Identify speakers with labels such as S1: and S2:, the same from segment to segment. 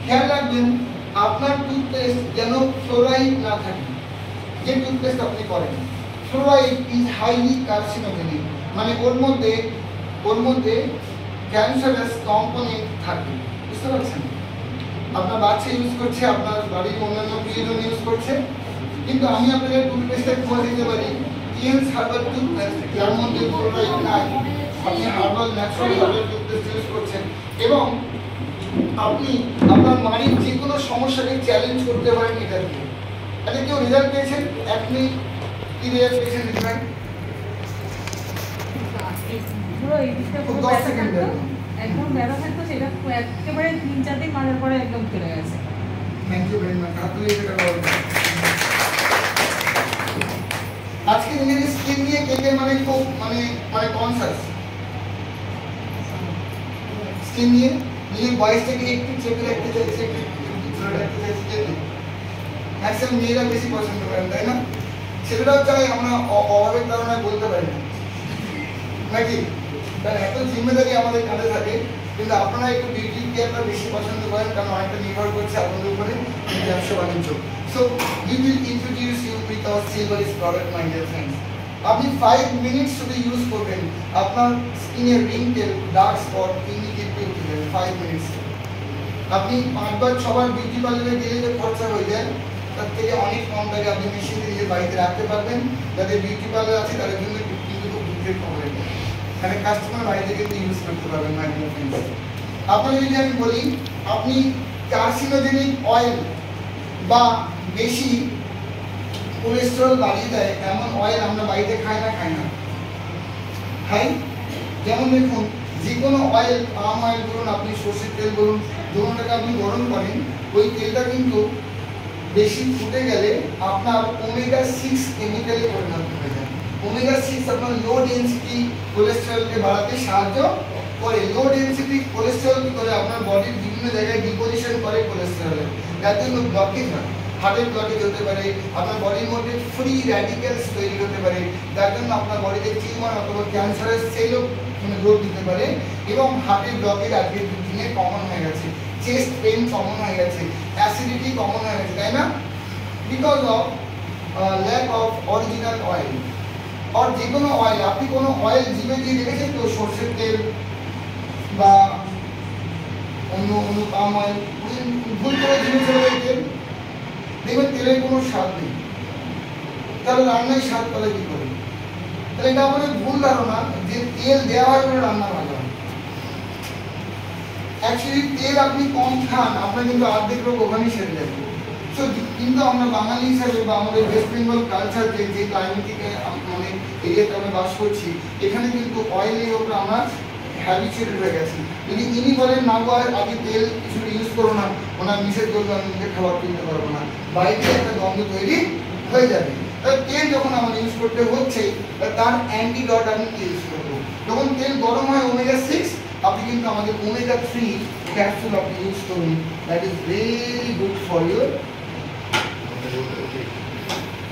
S1: খেয়াল রাখবেন আপনার টুথপেস্ট যেন ফ্লোরাইড না থাকে। যে টুথপেস্ট আপনি করেন, ফ্লোরাইড ইজ হাইলি কার্সিনোজেনিক, মানে ওর মধ্যে ক্যান্সারাস কম্পোনেন্ট থাকে, বুঝতে পারছেন? আপনার বাচ্চা ইউজ করছে, আপনার বাড়ির অন্যান্য প্রিয়জন ইউজ করছে, কিন্তু আমি আপনাকে টুথপেস্টের খোঁজ দিতে পারি টিএনস হার্বাল টুথপেস্ট, যার মধ্যে ফ্লোরাইড নাই। আপনি herbal natural herbal toothpaste use করছেন এবং আপনি আপনার বাড়ির যে কোনো সমস্যাকে চ্যালেঞ্জ করতে পারেন এটা দিয়ে। আচ্ছা, কেউ রেজাল্ট পেয়েছেন? আপনি কি রেজাল্ট পেয়েছেন?
S2: পুরো এই দিকটা পুরো 10 সেকেন্ড একদম ব্যথা থাকতো, সেটা একেবারে 3-4 দিন মারার পরে একদম চলে গেছে।
S1: Thank you very much. আপনি এটা বলবেন আজকে নিজের স্কিন নিয়ে কেকের মানে খুব মানে কনসাস স্কিন নিয়ে নিজের বয়সটাকে একটু চেপে রাখতে চাইছে, একটু ধরে রাখতে চাইছে। ম্যাক্সিমাম মেয়েরা বেশি পছন্দ করেন, তাই না? ছেলেরাও চাই, আমরা অভাবের কারণে বলতে পারি না নাকি, কারণ এত জিম্মেদারি আমাদের কাঁধে থাকে। কিন্তু আপনারা একটু বিউটি কেয়ারটা বেশি পছন্দ করেন, কারণ অনেকটা নির্ভর করছে আপনাদের উপরে ব্যবসা বাণিজ্য। So we will introduce you with our silverish product, my dear friends. আপনি 5 মিনিট শুধু ইউজ করবেন, আপনার স্কিনের রিঙ্কেল, ডার্ক স্পট ইমিডিয়েটলি উঠে যাবে 5 মিনিটস। আপনি 5বার 6বার বিউটি পার্লারে গেলে যে খরচা হয়ে যায়, তার থেকে অনেক কম টাকা আপনি মেশিন নিজের বাড়িতে রাখতে পারবেন। যাদের বিউটি পার্লার আছে তাদের জন্য কিন্তু খুব দুঃখের খবর এটা, মানে কাস্টমার বাড়ি থেকে ইউজ করতে পারবেন মাই ডিয়ার ফ্রেন্ডস। আপনাকে যদি আমি বলি, আপনি কার্সিনোজেনিক অয়েল বা বেশি কোলেস্টেরল বাড়িয়ে দেয় এমন অয়েল আমরা বাড়িতে খাই না খাই। যেমন দেখুন, যে কোনো অয়েল, পাম অয়েল বলুন, আপনি সর্ষের তেল বলুন, যখনটাকে আপনি গরম করেন, ওই তেলটা কিন্তু বেশি ফুটে গেলে আপনার ওমেগা 6 কেমিক্যালে পরিণত হয়ে যায়। ওমেগা 6 আপনার লো ডেনসিটি কোলেস্টেরলকে বাড়াতে সাহায্য করে। লো ডেনসিটি কোলেস্টেরল কি করে? আপনার বডির বিভিন্ন জায়গায় ডিপোজিশন করে কোলেস্টেরলের, যার জন্য ব্লকেজ হয়। হার্টের ব্লকেজ হতে পারে, আপনার বডির মধ্যে ফ্রি র্যাডিক্যালস তৈরি হতে পারে, যার জন্য আপনার বডিতে টিউমার অথবা ক্যান্সারের সেলও গ্রোথ দিতে পারে। এবং হার্টের ব্লকেজ আজকের দিনে কমন হয়ে গেছে, চেস্ট পেইন কমন হয়ে গেছে, অ্যাসিডিটি কমন হয়ে গেছে, তাই না? Because of lack of original oil. আর যে কোনো অয়েল, আপনি কোনো অয়েল জিভে দিয়ে দেখেছেন তো? সর্ষের তেল বা অন্য পাম অয়েল, ভুল করে জিভে চলে যায় তেল, দেখবেন তেলের কোনো স্বাদ নেই। তাহলে রান্নায় স্বাদ করে কি করে? তাহলে এটা আমাদের ভুল ধারণা যে তেল দেওয়া হয় বলে রান্না ভালো হয়। অ্যাকচুয়ালি তেল আপনি কম খান, আপনার কিন্তু অর্ধেক রোগ ওখানেই সেরে যাবে। সো কিন্তু আমরা বাঙালি হিসাবে বা আমাদের ওয়েস্ট বেঙ্গল কালচার, যে ক্লাইমেটিক মানে এরিয়াতে আমরা বাস করছি, এখানে কিন্তু অয়েলের ওপর আমরা হ্যাবিচুয়েটেড হয়ে গেছি। যদি ইনি বলেন না গো আগে তেল কিছু ইউজ করো না, ওনার নিষেধ করবে, আমি মুখে খাবার কিনতে পারবো না, বাইরে একটা গন্ধ তৈরি হয়ে যাবে। তাই তেল যখন আমার ইউজ করতে হচ্ছে, তার অ্যান্টিডট আমি ইউজ করবো। যখন তেল গরম হয় ওমেগা 6, আপনি কিন্তু আমাদের ওমেগা 3 ক্যাপসুল আপনি ইউজ করুন, that is very good for your.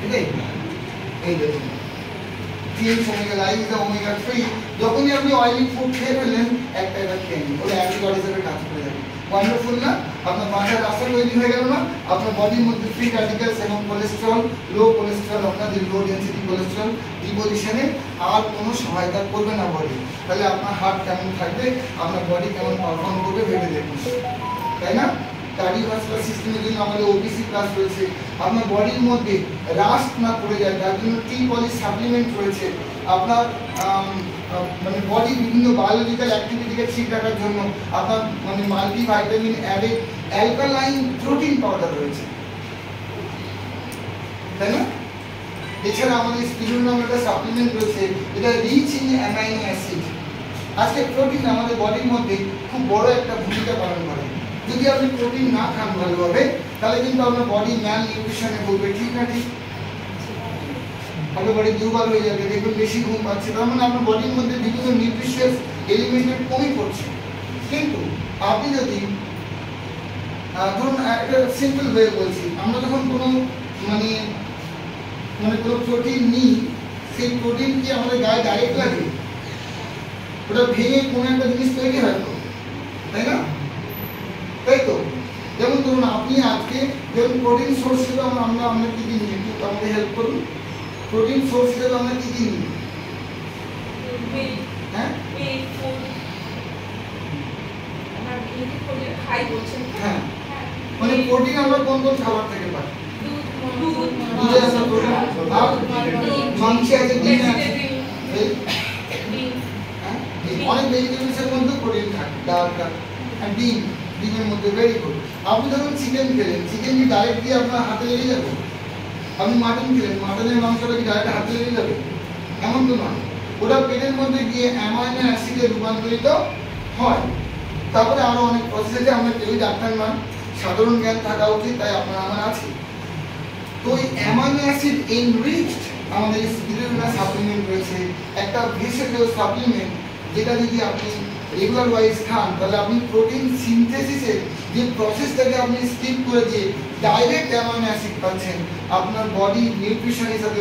S1: এটাই এই দেখুন, ওমেগা লাইজ ওমেগা 3। যখনই আপনি অয়েলি ফুড খেয়ে ফেললেন, একটা খেয়ে নিন, ওটা অ্যান্টিবডি হিসেবে কাজ করে যাবে। ওয়ান্ডারফুল না? আপনার মাথার রাস্তা তৈরি হয়ে গেল না? আপনার বডির মধ্যে ফ্রি র্যাডিক্যালস এবং কোলেস্টেরল, লো কোলেস্টেরল, আপনাদের লো ডেনসিটি কোলেস্টেরল ডিপোজিশনে আর কোনো সহায়তা করবে না বডি। তাহলে আপনার হার্ট কেমন থাকবে, আপনার বডি কেমন পারফর্ম করবে ভেবে দেখুন, তাই না? কার্ডিওভাস্কুলার সিস্টেমের জন্য আমাদের ওবিসি প্লাস রয়েছে। আপনার বডির মধ্যে রাস্ট না পড়ে যায়, তার জন্য টি পলি সাপ্লিমেন্ট রয়েছে। আপনার মানে বডি বিভিন্ন বায়োলজিক্যাল অ্যাক্টিভিটিকে ঠিক রাখার জন্য আপনার মানে multivitamin added alkaline protein powder রয়েছে, তাই না? এছাড়া আমাদের স্পিরুলিনা নামে একটা সাপ্লিমেন্ট রয়েছে, এটা রিচ ইন অ্যামাইনো অ্যাসিড। আজকে প্রোটিন আমাদের বডির মধ্যে খুব বড় একটা ভূমিকা পালন করে। যদি আপনি প্রোটিন না খান ভালোভাবে, তাহলে কিন্তু আপনার বডি ম্যাল নিউট্রিশনে ভুগবে, ঠিক না ঠিক? আপনার বডি দুর্বল হয়ে যাবে, দেখবেন বেশি ঘুম পাচ্ছে, তার মানে আপনার বডির মধ্যে বিভিন্ন নিউট্রিশিয়াস এলিমেন্টের কমই পড়ছে। কিন্তু আপনি যদি ধরুন একটা সিম্পল ওয়ে বলছি, আমরা যখন কোনো মানে কোনো প্রোটিন নিই, সেই প্রোটিন কি আমাদের গায়ে ডাইরেক্ট লাগে? ওটা ভেঙে কোনো একটা জিনিস তৈরি হয় তো, তাই না? তাই তো যেমন ধরুন আপনি আজকে যেমন প্রোটিন সোর্স হিসেবে আমরা কি কি নিই, একটু আমাকে হেল্প করুন। প্রোটিন সোর্স হিসেবে আমরা কি কি নিই? হ্যাঁ হ্যাঁ, মানে প্রোটিন আমরা কোন কোন খাবার থেকে পাই? দুধে আছে প্রোটিন, আর মাংসে আছে, ডিমে আছে, অনেক ভেজিটেবলসের মধ্যে প্রোটিন থাকে, ডাল আর ডিম, ডিমের মধ্যে ভেরি গুড। আপনি ধরুন চিকেন খেলেন, চিকেন কি ডাইরেক্ট দিয়ে আপনার হাতে লেগে যাবে? আপনি মাটন খেলেন, মাটনের মাংসটা কি ডাইরেক্ট হাতে লেগে যাবে? এমন তো নয়, ওটা পেটের মধ্যে গিয়ে অ্যামাইনো অ্যাসিডে রূপান্তরিত হয়। তারপরে আরো অনেক প্রসেস আছে, আমরা কেউই ডাক্তার নয়, সাধারণ জ্ঞান থাকা উচিত, তাই আপনার আমার আছে। তো এই অ্যামাইনো অ্যাসিড এনরিচড আমাদের স্পিরুলিনা সাপ্লিমেন্ট রয়েছে, একটা ভেষজ সাপ্লিমেন্ট, যেটা যদি আপনি রেগুলার ওয়াইজ খান তাহলে আপনি প্রোটিন সিনথেসিসের যে প্রসেসটাকে আপনি স্কিপ করে দিয়ে ডাইরেক্ট অ্যামাইনো অ্যাসিড পাচ্ছেন। আপনার বডি নিউট্রিশন হিসাবে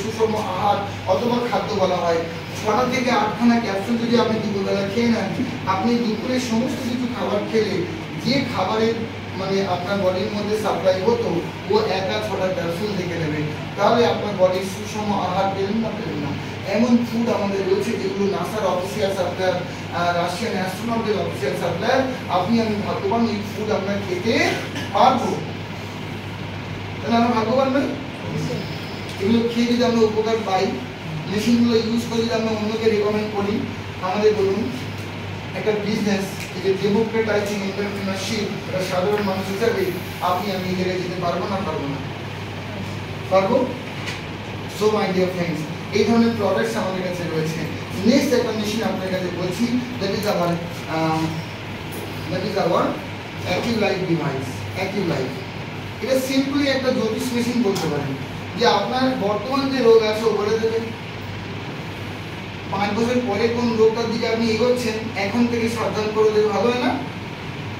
S1: সুষম আহার অথবা খাদ্য বলা হয়। 6 থেকে 8খানা ক্যাপসুল যদি আপনি দুপুরবেলা খেয়ে নেন, আপনি দুপুরে সমস্ত কিছু খাবার খেলে যে খাবারের মানে আপনার বডির মধ্যে সাপ্লাই হতো ও 1-6টা ক্যাপসুল থেকে নেবে, তাহলে আপনার বডির সুষম আহার পেলেন না পেলেন না। এমন ফুড আমাদের রয়েছে যেগুলো নাসার অফিসিয়াল সাপ্লায়ার, রাশিয়ান অ্যাস্ট্রোনটদের অফিসিয়াল সাপ্লায়ার। আপনি আমি ভাগ্যবান, এই ফুড আমরা খেতে পারবো, তাহলে আমরা ভাগ্যবান নই? এগুলো খেয়ে যদি আমরা উপকার পাই, মেশিনগুলো ইউজ করে যদি আমরা অন্যকে রেকমেন্ড করি, আমাদের বলুন একটা বিজনেস, এই যে ডেমোক্রেটাইজিং এন্টারপ্রেনারশিপ, এটা সাধারণ মানুষ হিসাবে আপনি আমি এই জায়গায় যেতে পারবো না? পারবো না? পারবো। সো মাই ডিয়ার ফ্রেন্ডস, এই ধরনের প্রোডাক্টস আমাদের কাছে রয়েছে। নেক্সট একটা মেশিন আপনার কাছে বলছি, that is our Accu Life device. Accu Life এটা সিম্পলি একটা জ্যোতিষ মেশিন বলতে পারেন, যে আপনার বর্তমান যে রোগ আছে ও বলে দেবে। 5 বছর পরে কোন রোগটার দিকে আপনি এগোচ্ছেন এখন থেকে সাবধান করে দেবে, ভালো হয় না?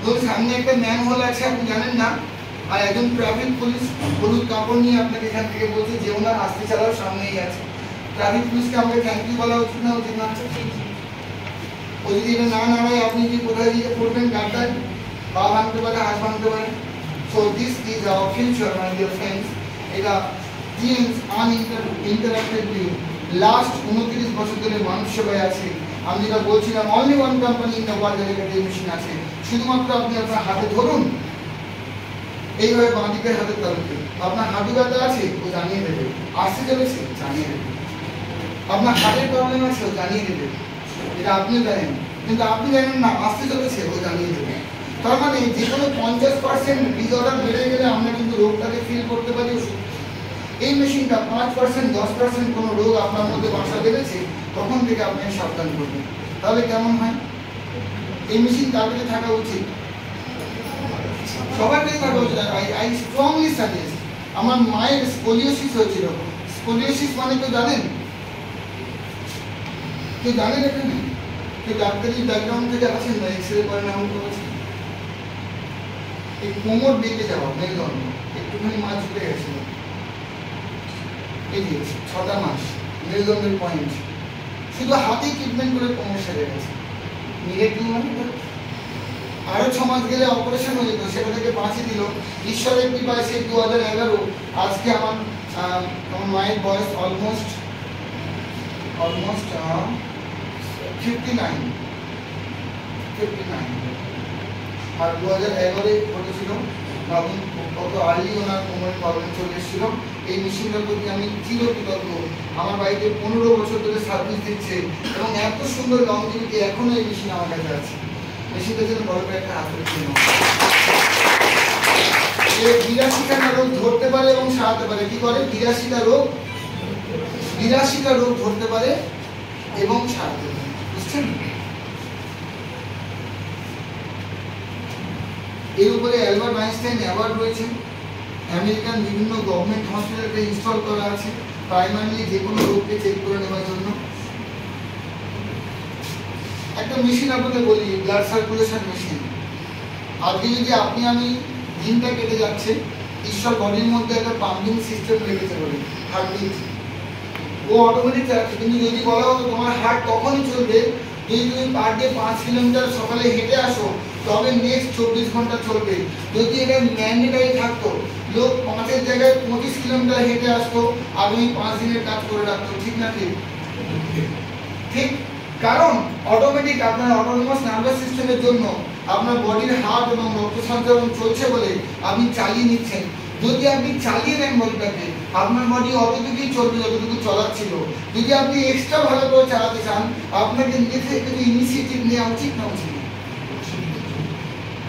S1: ধরুন সামনে একটা ম্যান হোল আছে, আপনি জানেন না, আর একজন ট্রাফিক পুলিশ হলুদ কাপড় নিয়ে আপনাকে এখান থেকে বলছে যে ওনার আস্তে চালাও, সামনেই আছে। ট্রাফিক পুলিশকে আমাকে থ্যাংক ইউ বলা উচিত না? উচিত না? ও যদি এটা না নাড়ায় আপনি কি কোথায় গিয়ে পড়বেন? গাড্ডায় পা ভাঙতে পারে, হাত ভাঙতে পারে। So this is our future my dear friends. এটা জিএমস আনইন্টারাপ্টেড ভিউ লাস্ট 29 বছর ধরে মানুষ সেবায় আছে। আমি যেটা বলছিলাম, only one company in the world যেটা মেশিন আছে। শুধুমাত্র আপনি আপনার হাতে ধরুন, এইভাবে বাঁ দিকের হাতের তালুতে আপনার হাঁটু ব্যথা আছে, ও জানিয়ে দেবে। আসতে চলেছে, জানিয়ে দেবে। আপনার হার্টের প্রবলেম আছে, ও জানিয়ে দেবে। এটা আপনিও জানেন, কিন্তু আপনি জানেন না, আসতে চলেছে, ও জানিয়ে দেবে। তার মানে যে কোনো 50% ডিসঅর্ডার বেড়ে গেলে আমরা কিন্তু রোগটাকে ফিল করতে পারি ওষুধ। এই মেশিনটা 5% 10% কোনো রোগ আপনার মধ্যে বাসা বেঁধেছে, তখন থেকে আপনি সাবধান করবেন। তাহলে কেমন হয়? এই মেশিন কার কাছে থাকা উচিত? সবার কাছে থাকা উচিত। I strongly suggest. আমার মায়ের স্কোলিওসিস হয়েছিল। স্কোলিওসিস মানে কেউ জানেন? কেউ জানেন এখানে? কেউ ডাক্তারি ব্যাকগ্রাউন্ড থেকে আছেন না? এক্সরে করেন এমন করেছেন? এই কোমর বেঁকে যাওয়া, মেরুদণ্ড একটুখানি মাছ উঠে গেছিল, এই যে 6টা মাস মেরুদণ্ডের পয়েন্ট, শুধু হাতেই ট্রিটমেন্ট করে কোমর সেরে গেছে। মিরেকল মানে আরো 6 মাস গেলে অপারেশন হয়ে যেত, সেটা থেকে বাঁচিয়ে দিল ঈশ্বরের কৃপায়। সেই 2011 আজকে আমার মায়ের বয়স অলমোস্ট 59। আর 2011 ঘটেছিল, ভাবুন কত আর্লি ওনার কোমরের প্রবলেম চলে এসেছিল। এই মেশিনটার প্রতি আমি চিরকৃতজ্ঞ। আমার বাড়িতে 15 বছর ধরে সার্ভিস দিচ্ছে এবং এত সুন্দর লংজিভিটি এখনো এই মেশিন আমার কাছে আছে। মেশিনটার জন্য বড় করে একটা হাতের জন্য 82টা রোগ ধরতে পারে এবং সারাতে পারে। কি করে? 82টা রোগ ধরতে পারে এবং সারাতে পারে, বুঝছেন? এর উপরে অ্যালবার্ট আইনস্টাইন অ্যাওয়ার্ড রয়েছে। আমেরিকান বিভিন্ন গভর্নমেন্ট হসপিটালে ইনস্টল করা আছে, প্রাইমারিলি যে কোনো রোগকে চেক করে নেওয়ার জন্য। একটা মেশিন আপনাদের বলি, ব্লাড সার্কুলেশন মেশিন। আজকে যদি আপনি আমি দিনটা কেটে যাচ্ছে, ঈশ্বর বডির মধ্যে একটা পাম্পিং সিস্টেম রেখেছে বলে, হার্টবিট, ও অটোমেটিক চালাচ্ছে। কিন্তু যদি বলা হতো তোমার হার্ট তখনই চলবে যদি তুমি পার ডে 5 কিলোমিটার সকালে হেঁটে আসো, তবে নেক্সট 24 ঘন্টা চলবে। যদি এটা ম্যান্ডেটারি থাকতো, লোক 5-এর জায়গায় 25 কিলোমিটার হেঁটে আসতো, আগামী 5 দিনের কাজ করে রাখতো, ঠিক না ঠিক? ঠিক, কারণ অটোমেটিক আপনার অটোনোমাস নার্ভাস সিস্টেমের জন্য আপনার বডির হার্ট এবং রক্ত সঞ্চালন চলছে বলে আপনি চালিয়ে নিচ্ছেন। যদি আপনি চালিয়ে নেন বডিটাকে, আপনার বডি অতটুকুই চলবে যতটুকু চলার ছিল। যদি আপনি এক্সট্রা ভালো করে চালাতে চান, আপনাকে নিজে থেকে কিছু ইনিশিয়েটিভ নেওয়া উচিত না উচিত?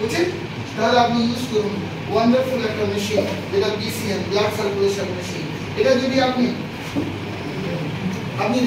S1: উচিত। তাহলে আপনি ইউজ করুন ওয়ান্ডারফুল একটা মেশিন, যেটা BCM, ব্লাড সার্কুলেশন মেশিন। এটা যদি আপনি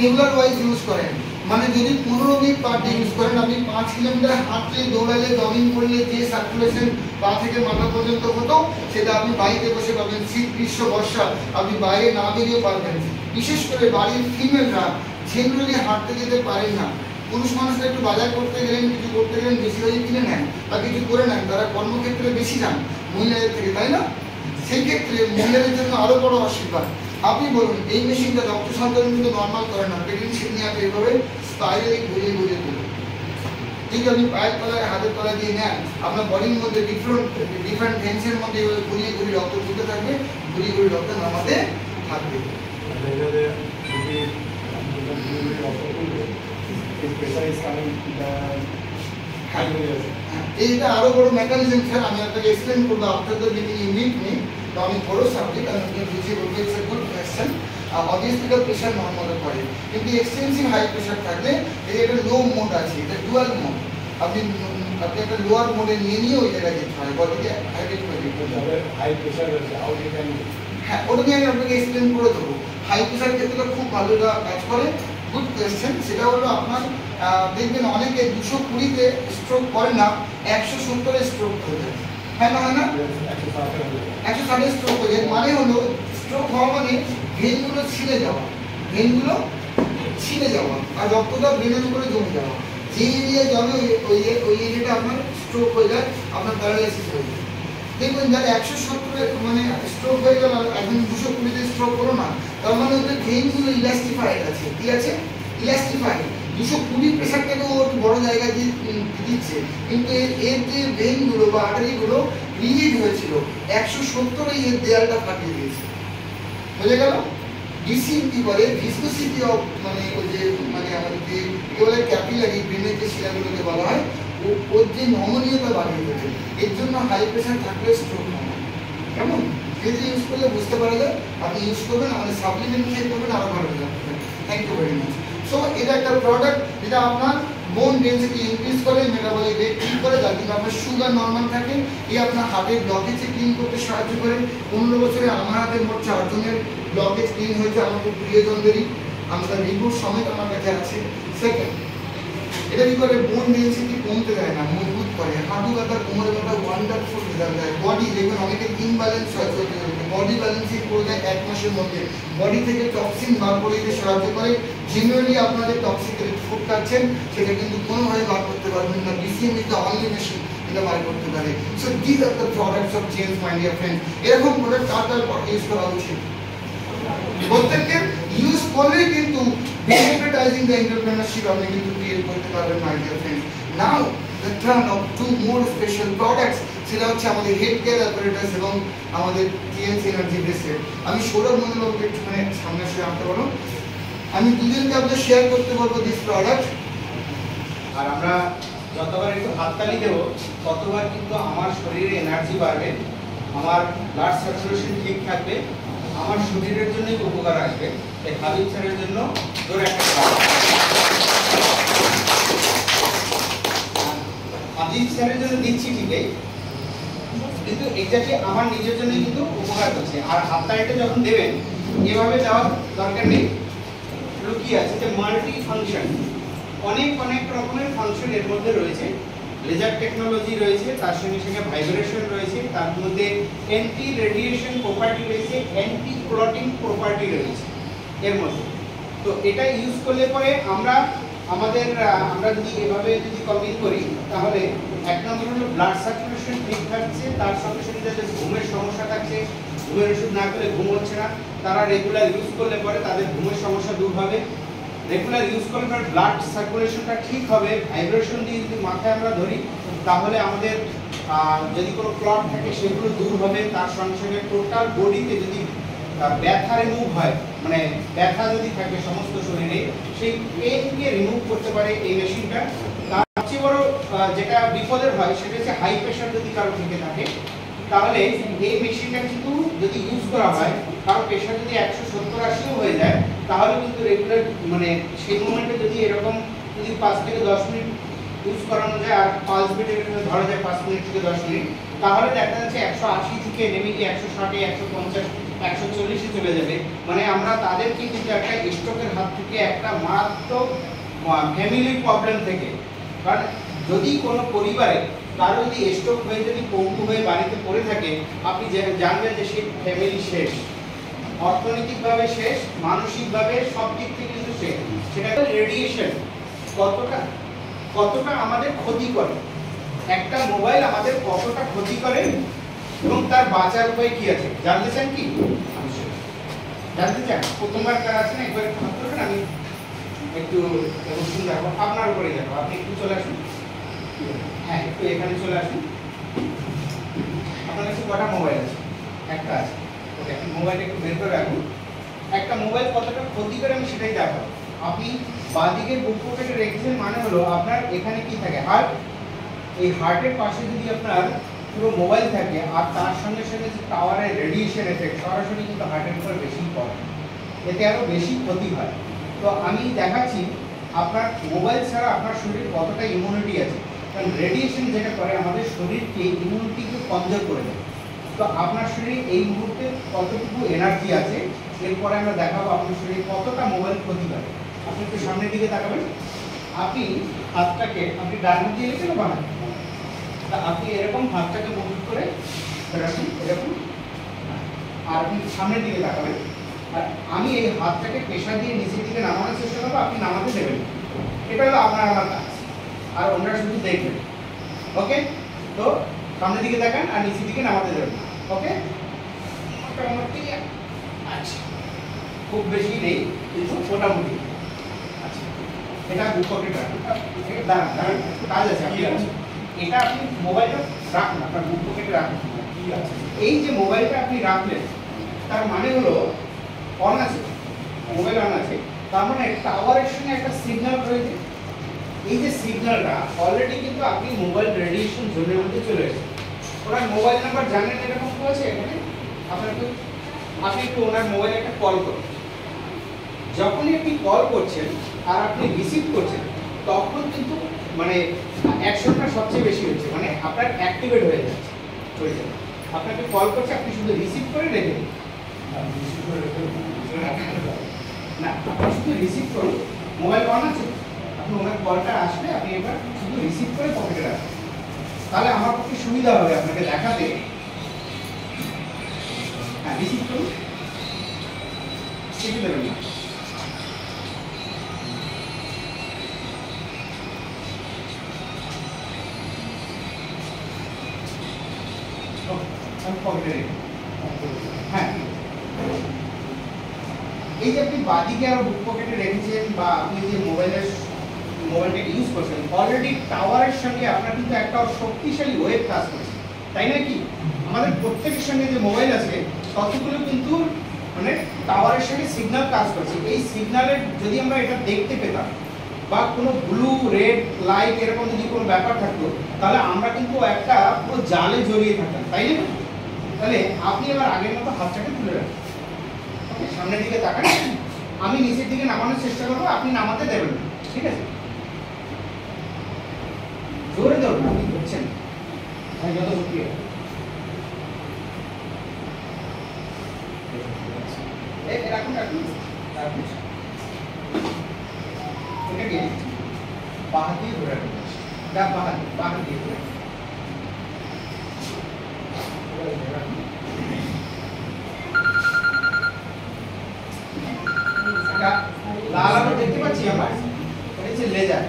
S1: রেগুলার ওয়াইজ ইউজ করেন, মানে যদি 15 মিনিট পার ডে ইউজ করেন, আপনি 5 কিলোমিটার হাঁটলে, দৌড়ালে, জগিং করলে যে সার্কুলেশন পা থেকে মাথা পর্যন্ত হতো, সেটা আপনি বাড়িতে বসে পাবেন। শীত, গ্রীষ্ম, বর্ষা আপনি বাইরে না বেরিয়ে পারবেন। বিশেষ করে বাড়ির ফিমেলরা জেনারেলি হাঁটতে যেতে পারেন না। পুরুষ মানুষরা একটু বাজার করতে গেলেন, কিছু করতে গেলেন, বেশি হয়ে কিনে নেন বা কিছু করে নেন, তারা কর্মক্ষেত্রে বেশি যান মহিলাদের থেকে, তাই না? সেই ক্ষেত্রে মহিলাদের জন্য আরো বড় আশীর্বাদ। আপনি বলুন, এই মেশিনটা রক্ত সঞ্চালন কিন্তু নর্মাল করে না, প্রেগনেন্সি নিয়ে আপনি এভাবে স্পাইরালি ঘুরিয়ে ঘুরিয়ে দেবেন। ঠিক, আপনি পায়ের তলায়, হাতের তলায় দিয়ে নেন, আপনার বডির মধ্যে ডিফারেন্ট ভেন্সের মধ্যে এভাবে ঘুরিয়ে ঘুরিয়ে রক্ত ঢুকতে থাকবে, ঘুরিয়ে ঘুরিয়ে রক্ত নামাতে থাকবে। এইটা আরো বড় মেকানিজম স্যার, আমি আপনাকে এক্সপ্লেন করবো after the meeting you meet me. তো আমি বড় সাবজেক্ট, আমি বুঝিয়ে বলবো। It's a good question. Obviously এটা প্রেশার নর্মালে পড়ে, কিন্তু এক্সটেন্সিভ হাই প্রেশার থাকলে এই একটা লো মোড আছে, এটা ডুয়াল মোড। আপনি একটা লোয়ার মোডে নিয়ে ওই জায়গায় যেতে হয়, বডিকে হাইড্রেট করে দিতে হবে।
S3: হাই প্রেশার আছে, হাউ ইউ ক্যান।
S1: হ্যাঁ, ওটা নিয়ে আমি আপনাকে এক্সপ্লেন করে দেবো। হাই প্রেশার ক্ষেত্রে খুব ভালো এটা কাজ করে। Good question. সেটা হলো আপনার দেখবেন অনেকে 220-তে স্ট্রোক করে না, 170-এ স্ট্রোক হয়ে যায়। হয় না, হয় না? 160-এ স্ট্রোক হয়ে যায়। মানে হলো স্ট্রোক হওয়া মানে ভেনগুলো ছিঁড়ে যাওয়া, ভেনগুলো ছিঁড়ে যাওয়া আর রক্তটা ব্রেনের উপরে জমে যাওয়া। যে এরিয়া জমে ওই এরিয়াটা আপনার স্ট্রোক হয়ে যায়, আপনার প্যারালাইসিস হয়ে যায়। দেখবেন যারা 170-এ মানে স্ট্রোক হয়ে গেল, এখন 220-তে স্ট্রোক হলো না, তার মানে ওদের ভেনগুলো ইলাস্টিফাইড আছে। কি আছে? ইলাস্টিফাইড। 220 প্রেশারটাকে ও বড় জায়গায় দিচ্ছে, কিন্তু এর যে ভেনগুলো বা আর্টারিগুলো রিজিড হয়েছিল, 170-এ এর দেয়ালটা ফাটিয়ে দিয়েছে। বুঝে গেল? ডিসিএম কি বলে, ভিসকোসিটি অফ, মানে ওই যে মানে আমাদের যে কি বলে ক্যাপিলারি ব্রেনের যে শিরাগুলোকে বলা হয়, ওর যে নমনীয়তা বাড়িয়ে দেবে। এর জন্য হাই প্রেশার থাকলে স্ট্রোক হয়। কেমন? যদি ইউজ করলে বুঝতে পারা যায়, আপনি ইউজ করবেন, আমাদের সাপ্লিমেন্ট খেয়ে করবেন, আরো ভালো যাবে। Thank you very much. So এটা একটা প্রোডাক্ট যেটা আপনার বোন ডেন্সিটি ইনক্রিজ করে, মেটাবলিক রেট ঠিক করে, যার জন্য আপনার সুগার নর্মাল থাকে। এই আপনার হার্টের ব্লকেজে ক্লিন করতে সাহায্য করে। 15 বছরে আমার হাতের মোট 4 জনের ব্লকেজ ক্লিন হয়েছে, আমাদের প্রিয়জনদেরই। আমাদের রিপোর্ট সমেত আমার কাছে আছে। সেকেন্ড, এটা কি করে, বোন ডেন্সিটি কমতে দেয় না, মজবুত করে। হাঁটু ব্যথা, কোমরে ব্যথা ওয়ান্ডারফুল রেজাল্ট দেয়। বডি দেখবেন অনেকের ইমব্যালেন্স হয়, বডি ব্যালেন্সিং করে দেয় 1 মাসের মধ্যে। বডি থেকে টক্সিন বার করে দিতে সাহায্য করে। জেনারেলি আপনাদের টক্সিক ফুড খাচ্ছেন, সেটা কিন্তু কোনোভাবে বার করতে পারবেন না। BCM is the only machine এটা বার করতে পারে। So this are the products of change, my dear friend. এরকম প্রোডাক্ট কার ইউজ করা উচিত? প্রত্যেককে ইউজ করলেই কিন্তু ডেমোক্রেটাইজিং দ্য এন্টারপ্রেনারশিপ আপনি কিন্তু ক্রিয়েট করতে পারবেন, my dear friend. Now the turn off 2 more special products, সেটা হচ্ছে আমাদের হেড কেয়ার অ্যাপারেটাস এবং আমাদের TNC এনার্জি ব্রেসলেট। আমি সৌরভ মন্ডলকে একটুখানি সামনে এসে আনতে পারবো। আমি দুজনকে আপনাদের শেয়ার করতে বলবো দিস প্রোডাক্ট।
S4: আর আমরা যতবার একটু হাততালি দেব, ততবার কিন্তু আমার শরীরে এনার্জি বাড়বে, আমার ব্লাড সার্কুলেশন ঠিক থাকবে, আমার শরীরের জন্যই উপকার আসবে। এই হাবিব স্যারের জন্য জোরে একটা হাবিব স্যারের জন্য দিচ্ছি ঠিকই, কিন্তু এক্স্যাক্টলি আমার নিজের জন্যই কিন্তু উপকার করছে। আর হাততালিটা যখন দেবেন, এভাবে দেওয়ার দরকার নেই, লুকিয়ে আছে যে মাল্টি ফাংশন, অনেক অনেক রকমের ফাংশন এর মধ্যে রয়েছে। লেজার টেকনোলজি রয়েছে, তার সঙ্গে সঙ্গে ভাইব্রেশন রয়েছে, তার মধ্যে অ্যান্টি রেডিয়েশন প্রপার্টি রয়েছে, অ্যান্টি ক্লটিং প্রপার্টি রয়েছে এর মধ্যে। তো এটা ইউজ করলে পরে আমরা যদি এভাবে যদি কম্বিন করি, তাহলে এক নম্বর হলো ব্লাড সার্কুলেশন ঠিক থাকছে, তার সঙ্গে সঙ্গে যাদের ঘুমের সমস্যা থাকছে, ঘুমের ওষুধ না খেলে ঘুম হচ্ছে না, তারা রেগুলার ইউজ করলে পরে তাদের ঘুমের সমস্যা দূর হবে। রেগুলার ইউজ করলে পরে ব্লাড সার্কুলেশনটা ঠিক হবে। ভাইব্রেশন দিয়ে যদি মাথায় আমরা ধরি, তাহলে আমাদের যদি কোনো ক্লট থাকে সেগুলো দূর হবে, তার সঙ্গে সঙ্গে টোটাল বডিতে যদি ব্যথা রিমুভ হয়, মানে ব্যথা যদি থাকে সমস্ত শরীরে, সেই পেনকে রিমুভ করতে পারে এই মেশিনটা। তার সবচেয়ে বড় যেটা বিপদের হয় সেটা হচ্ছে হাই প্রেশার যদি কারো থেকে থাকে, তাহলে এই মেশিনটা কিন্তু যদি ইউজ করা হয়, কারো প্রেশার যদি 170-80 হয়ে যায়, তাহলে কিন্তু রেগুলার মানে সেই মোমেন্টে যদি এরকম যদি 5 থেকে 10 মিনিট ইউজ করানো যায় আর পালস বিটের ধরা যায় 5 মিনিট থেকে 10 মিনিট, তাহলে দেখা যাচ্ছে 180 থেকে নেমে গিয়ে 160, 150, 140-এ চলে যাবে। মানে আমরা তাদেরকে কিন্তু একটা স্ট্রোকের হাত থেকে, একটা মারাত্মক ফ্যামিলি প্রবলেম থেকে, কারণ যদি কোনো পরিবারে কারো যদি স্ট্রোক হয়ে যদি পঙ্গু হয়ে বাড়িতে পড়ে থাকে, আপনি জানবেন যে সেই ফ্যামিলি শেষ, অর্থনৈতিকভাবে শেষ, মানসিকভাবে সব দিক থেকে কিন্তু শেষ। সেটা রেডিয়েশন কতটা আমাদের ক্ষতি করে, একটা মোবাইল আমাদের কতটা ক্ষতি করে এবং তার বাঁচার উপায় কি আছে জানতে চান কি? জানতে চান? প্রথমবার কার আছে না, একবার হাত করবেন, আমি একটু কোশ্চেন রাখবো, আপনার উপরে যাবো, আপনি একটু চলে আসুন। হ্যাঁ, একটু এখানে চলে আসুন। আপনার কাছে কটা মোবাইল আছে? একটা আছে। ওকে, আপনি মোবাইলটা একটু বের করে রাখুন। একটা মোবাইল কতটা ক্ষতি করে আমি সেটাই দেখাবো। আপনি বাঁদিকের বুক পকেটে রেখেছেন, মানে হলো আপনার এখানে কি থাকে, হার্ট। এই হার্টের পাশে যদি আপনার পুরো মোবাইল থাকে আর তার সঙ্গে সঙ্গে যে টাওয়ারের রেডিয়েশন এফেক্ট সরাসরি কিন্তু হার্টের উপর বেশি পড়ে, এতে আরও বেশি ক্ষতি হয়। তো আমি দেখাচ্ছি আপনার মোবাইল ছাড়া আপনার শরীরে কতটা ইমিউনিটি আছে, কারণ রেডিয়েশন যেটা করে আমাদের শরীরকে ইমিউনিটিকে কমজোর করে দেয়। তো আপনার শরীরে এই মুহূর্তে কতটুকু এনার্জি আছে, এরপরে আমরা দেখাবো আপনার শরীরে কতটা মোবাইল ক্ষতি করে। আপনি একটু সামনের দিকে তাকাবেন। আপনি হাতটাকে আপনি ডান হাত দিয়ে রেখে বানান, তা আপনি এরকম হাতটাকে মুভ করে রাখুন এরকম, আর আপনি সামনের দিকে তাকাবেন। আর আমি এই হাতটাকে প্রেশার দিয়ে নিচের দিকে নামানোর চেষ্টা করবো, আপনি নামাতে দেবেন। এটা হলো আপনার আমার কাজ, আর ওনারা শুধু দেখবেন। ওকে, তো সামনের দিকে তাকান আর নিচের দিকে নামাতে দেবেন। ওকে, আচ্ছা, খুব বেশি নেই কিন্তু মোটামুটি। আচ্ছা, এটা বুক পকেটে রাখুন। দাঁড়ান দাঁড়ান, কাজ আছে। আপনি এটা আপনি মোবাইলটা রাখুন, আপনার বুক পকেটে রাখুন। এই যে মোবাইলটা আপনি রাখলেন, তার মানে হলো অন আছে, মোবাইল অন আছে, তার মানে টাওয়ারের সঙ্গে একটা সিগন্যাল রয়েছে। এই যে সিগন্যালটা অলরেডি কিন্তু আপনি মোবাইল রেডিয়েশন জোনের মধ্যে চলে এসেছে। ওনার মোবাইল নাম্বার জানেন এরকম কেউ আছে এখানে? আপনাকে আপনি একটু ওনার মোবাইলে একটা কল করুন। যখনই আপনি কল করছেন আর আপনি রিসিভ করছেন, তখন কিন্তু মানে অ্যাকশনটা সবচেয়ে বেশি হচ্ছে, মানে আপনার অ্যাক্টিভেট হয়ে যাচ্ছে। আপনাকে কল করছে, আপনি শুধু রিসিভ করে রেখে দিন। না, আপনি শুধু রিসিভ করুন, মোবাইল অন আছে, আপনি ওনার কলটা আসলে আপনি এবার শুধু রিসিভ করে পকেটে রাখুন, তাহলে আমার পক্ষে সুবিধা হবে আপনাকে দেখাতে। হ্যাঁ, রিসিভ করুন, শিখে দেবেন না। হ্যাঁ, এই যে আপনি বাদিকে আর বুক পকেটে রেখেছেন বা আপনি যে মোবাইলটা ইউজ করছেন, অলরেডি টাওয়ারের সঙ্গে আপনার কিন্তু একটা শক্তিশালী ওয়েভ কাজ করছে, তাই না কি? আমাদের প্রত্যেকের সঙ্গে যে মোবাইল আছে ততগুলো কিন্তু মানে টাওয়ারের সঙ্গে সিগন্যাল কাজ করছে। এই সিগন্যালের যদি আমরা এটা দেখতে পেতাম বা কোনো ব্লু রেড লাইট এরকম যদি কোনো ব্যাপার থাকতো, তাহলে আমরা কিন্তু একটা পুরো জালে জড়িয়ে থাকতাম, তাই না? তাহলে আপনি এবার আগের মতো হাতটাকে তুলে রাখুন। ওকে, সামনের দিকে তাকান, আমি নিচের দিকে নামানোর চেষ্টা করবো, আপনি নামাতে দেবেন না, ঠিক আছে? জোরে ধরুন, আপনি ধরছেন যত শক্তি রাখুন রাখুন রাখুন। এটাকে বাঁ দিয়ে ধরে রাখুন, বাঁ দিয়ে ধরে রাখুন। লাল আলো দেখতে পাচ্ছি আমরা, এটা হচ্ছে লেজার।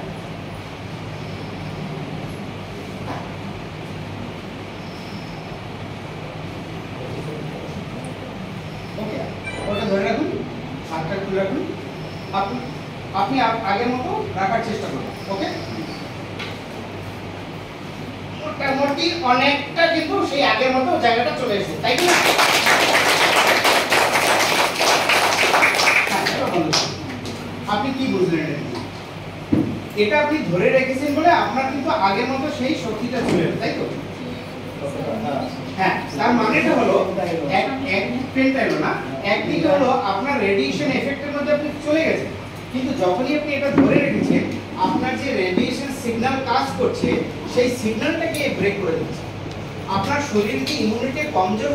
S4: ওকে, ওটা ধরে রাখুন, হাতটা খুলে রাখুন, আপনি আগের মতো রাখার চেষ্টা করুন। ওকে, মোটামুটি অনেকটা কিন্তু সেই আগের মতো জায়গাটা চলে এসেছে, তাই কি না? হ্যাঁ, এটা বন্ধ করুন। আপনি কি বুঝলেন এটা? এটা আপনি ধরে রেখেছেন বলে আপনার কিন্তু আগের মতো সেই শক্তিটা চলে এলো, তাই তো? হ্যাঁ, তার মানেটা হলো এক পেনটা এলো না, একদিকে হলো আপনার রেডিয়েশন এফেক্টের মধ্যে আপনি চলে গেছেন, কিন্তু যখনই আপনি এটা ধরে রেখেছেন আপনার যে রেডিয়েশন সিগন্যাল কাজ করছে সেই সিগন্যালটাকে ব্রেক করে দিচ্ছে। আপনার শরীর কি ইমিউনিটি কমজোর